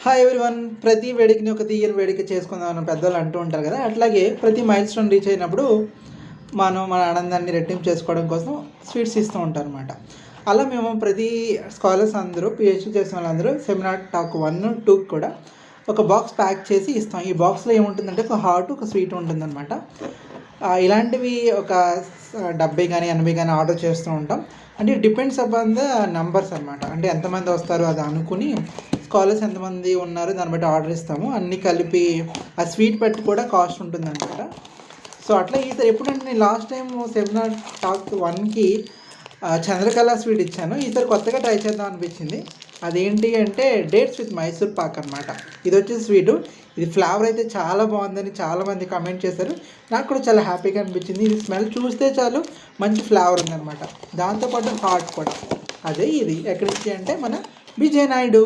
Hi everyone. ప్రతి వేడుకని ఒక తీయని వేడుక చేసుకుందామని పెద్దవాళ్ళు అంటూ ఉంటారు కదా. అట్లాగే ప్రతి మైల్ స్టోన్ రీచ్ అయినప్పుడు మనం మన ఆనందాన్ని రెట్టింపు చేసుకోవడం కోసం స్వీట్స్ ఇస్తూ ఉంటారు అనమాట. అలా మేము ప్రతి స్కాలర్స్ అందరూ పిహెచ్డి చేసిన వాళ్ళందరూ సెమినార్ టాక్ 1, 2 కూడా ఒక బాక్స్ ప్యాక్ చేసి ఇస్తాం. ఈ బాక్స్లో ఏముంటుందంటే ఒక హాట్, ఒక స్వీట్ ఉంటుందన్నమాట. ఇలాంటివి ఒక 70 కానీ 80 కానీ ఆర్డర్ చేస్తూ ఉంటాం. అంటే డిపెండ్స్ అపాన్ ద నంబర్స్ అనమాట. అంటే ఎంతమంది వస్తారు అది అనుకుని స్కాలర్స్ ఎంతమంది ఉన్నారు దాన్ని బట్టి ఆర్డర్ ఇస్తాము. అన్నీ కలిపి ఆ స్వీట్ పెట్టి కూడా కాస్ట్ ఉంటుందన్నమాట. సో అట్లా ఈసారి ఎప్పుడంటే నేను లాస్ట్ టైం సెమినార్ టాక్ 1కి చంద్రకళ స్వీట్ ఇచ్చాను. ఈసారి కొత్తగా ట్రై చేద్దాం అనిపించింది. అదేంటి అంటే డేట్స్ విత్ మైసూర్ పాక్ అనమాట. ఇది వచ్చేసి స్వీటు. ఇది ఫ్లేవర్ అయితే చాలా బాగుందని చాలామంది కమెంట్ చేశారు. నాకు కూడా చాలా హ్యాపీగా అనిపించింది. ఇది స్మెల్ చూస్తే చాలు మంచి ఫ్లేవర్ ఉందన్నమాట. దాంతోపాటు హాట్ కూడా. అదే ఇది ఎక్కడికి అంటే మన విజయనాయుడు.